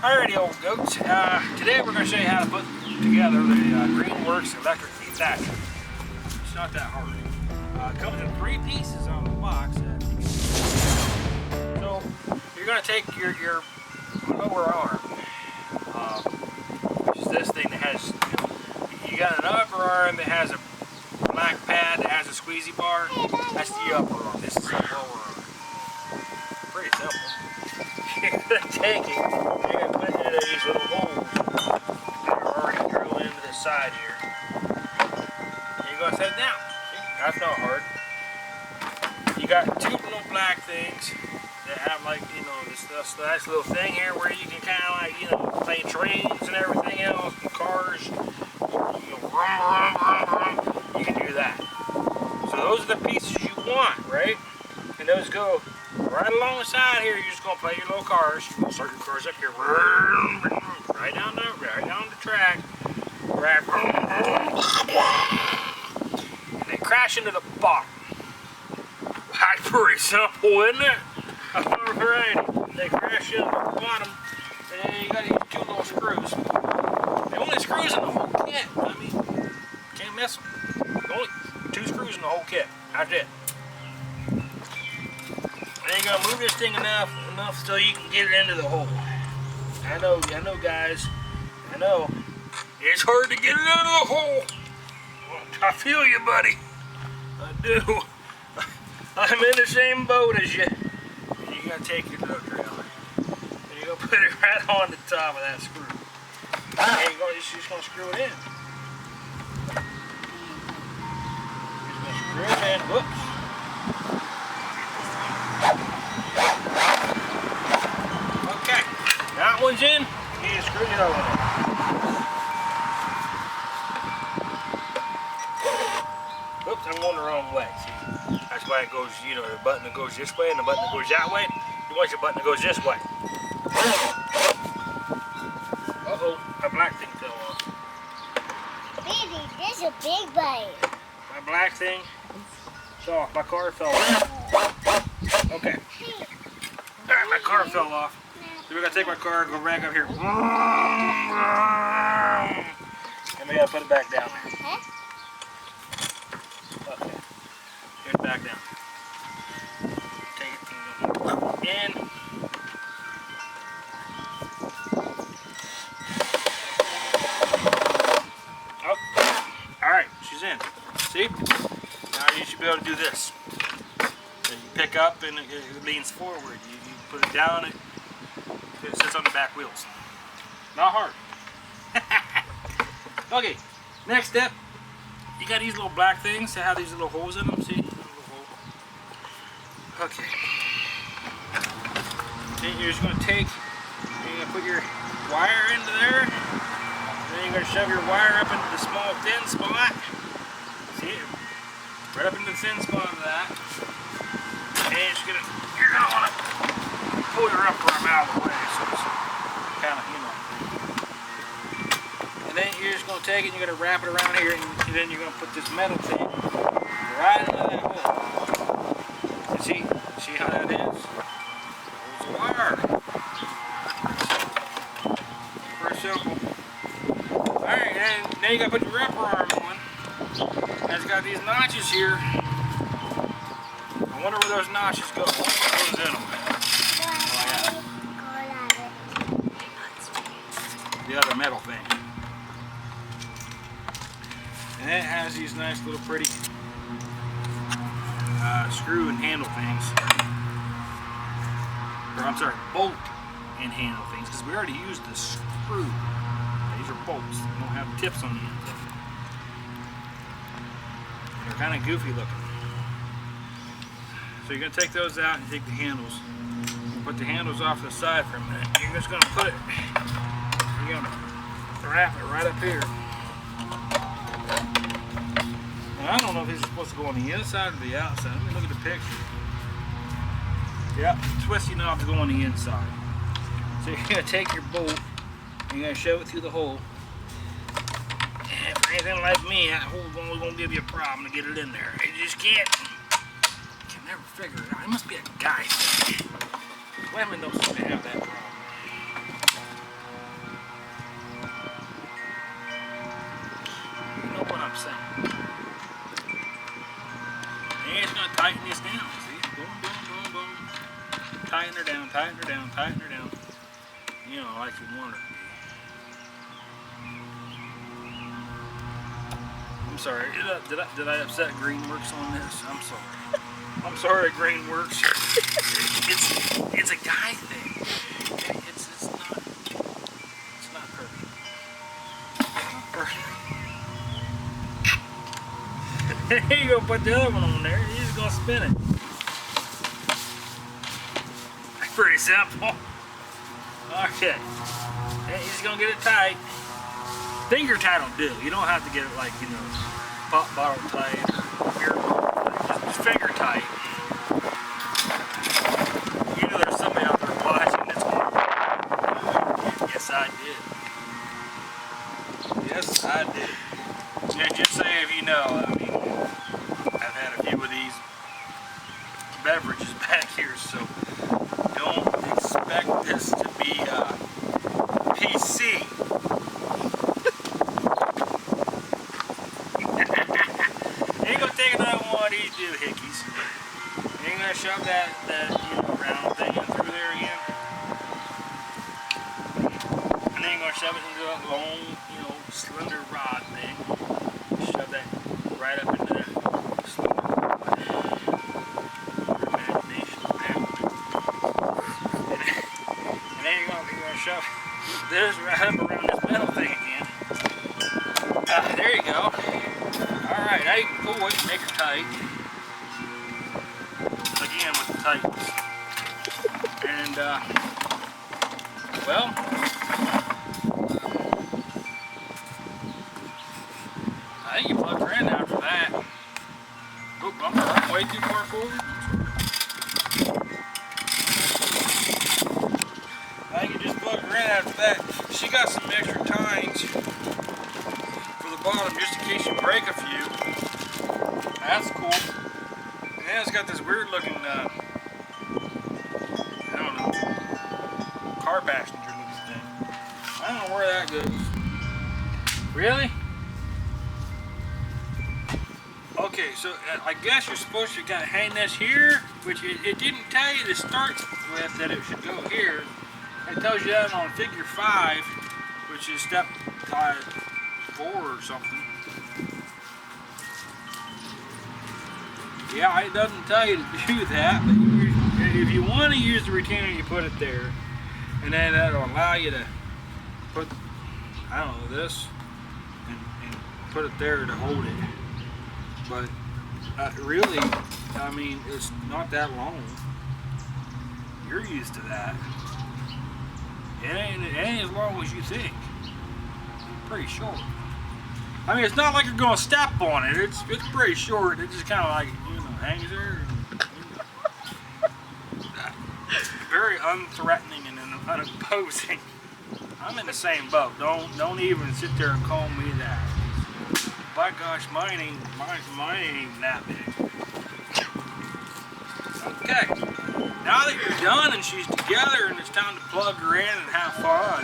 Alrighty, old goats. Today we're going to show you how to put together the GreenWorks Electric Dethatcher. It's not that hard. It comes in 3 pieces on the box. So you're going to take your lower arm, which is this thing that has, you got an upper arm that has a black pad that has a squeezy bar. That's the upper arm. This is the lower arm. Pretty simple. You're going to take it, you're going to put it into these little holes that are already drilled into the side here. And you're going to set it down. See? That's not hard. You got 2 little black things that have, like, you know, this nice little thing here where you can kind of, like, you know, play trains and everything else, and cars. You can do that. So those are the pieces you want, right? And those go right along the side here. You're just gonna play your little cars. You're gonna start your cars up here, right down the track, right, and they crash into the bottom. That's pretty simple, isn't it? Alrighty, they crash into the bottom, and then you got these 2 little screws. The only screws in the whole kit. I mean, can't miss them. Only 2 screws in the whole kit. That's it. And you're gonna move this thing enough so you can get it into the hole. I know guys. I know. It's hard to get it into the hole. I feel you, buddy. I do. I'm in the same boat as you. And you gotta take your little drill. And you're gonna put it right on the top of that screw. And you're just gonna screw it in. You're just gonna screw it in. Whoops. Okay, that one's in. You need to screw the other one in. Oops, I'm going the wrong way. See, that's why it goes, you know, the button that goes this way and the button that goes that way. You want your button that goes this way. Uh-oh, my black thing fell off. Baby, this is a big bite. My black thing fell off. My car fell off. Okay. Alright, my car fell off. So we're going to take my car and go back up here. And we got to put it back down there. Okay. Get it back down. Take it in. Oh. Alright, she's in. See? Now you should be able to do this. And you pick up and it leans forward. You put it down and it sits on the back wheels. Not hard. Okay, next step. You got these little black things that have these little holes in them. See? Okay. Then you're just going to take, you're going to put your wire into there. Then you're going to shove your wire up into the small thin spot. See it? Right up into the thin spot of that. And you're gonna want to pull your upper arm out of the way, so it's kind of, you know. And then you're just gonna take it and you're gonna wrap it around here, and then you're gonna put this metal thing right into that hole. And see how that is? There's a wire. Pretty simple. All right, and now you gotta put your upper arm on. And it's got these notches here. I wonder where those notches go. What goes in them? The other metal thing. And it has these nice little pretty screw and handle things. Or I'm sorry, bolt and handle things, because we already used the screw. These are bolts. They don't have tips on the end of them. They're kind of goofy looking. So you're going to take those out and take the handles. Put the handles off to the side for a minute. You're just going to put it, you're going to wrap it right up here. And I don't know if this is supposed to go on the inside or the outside. Let me look at the picture. Yep, twisty knobs go on the inside. So you're going to take your bolt and you're going to shove it through the hole. And for anything like me, that hole's only going to give you a problem to get it in there. You just can't. Never figure it out. It must be a guy thing. Women don't seem to have that problem. you know, like you want her to be. I'm sorry. Did I upset GreenWorks on this? I'm sorry. I'm sorry, GreenWorks. It's a guy thing. It's not perfect. There you go. Put the other one on there. You're just gonna spin it. Pretty simple. Okay. And you're just gonna get it tight. Finger tight will do. You don't have to get it like, you know, pop bottle tight or beer bottle tight. Just finger tight. You know there's somebody out there watching that's going, yes I did. Yes I did. And just say if you know, I mean, I've had a few of these beverages back here, so don't expect this to be PC. You're gonna take another one of these doohickeys. You're gonna shove that you know, round thing in through there again. And then you're gonna shove it into that long, you know, slender rod thing. Shove that right up into that slender rod. Your imagination now. And then you're gonna shove this right up around this metal thing again. There you go. Alright, now you can pull it and make it tight. Again with the tightness. And, well, I think you plug her in after that. Oh, I'm way too far forward. I think you just plug her in after that. She got some extra tines for the bottom just in case you break a few. That's cool. And then it's got this weird looking, I don't know, car passenger looking thing. I don't know where that goes. Really? Okay, so I guess you're supposed to kind of hang this here, which it didn't tell you to start with that it should go here. It tells you that on figure 5, which is step 4 or something. Yeah, it doesn't tell you to do that, but if you want to use the retainer, you put it there. And then that'll allow you to put, I don't know, this, and put it there to hold it. But really, I mean, it's not that long. You're used to that. It ain't as long as you think. It's pretty short. I mean, it's not like you're going to step on it. It's pretty short. It just kind of like, you know, hangs there. Very unthreatening and unimposing. I'm in the same boat. Don't even sit there and call me that. By gosh, mine ain't even that big. Okay. Now that you're done and she's together and it's time to plug her in and have fun,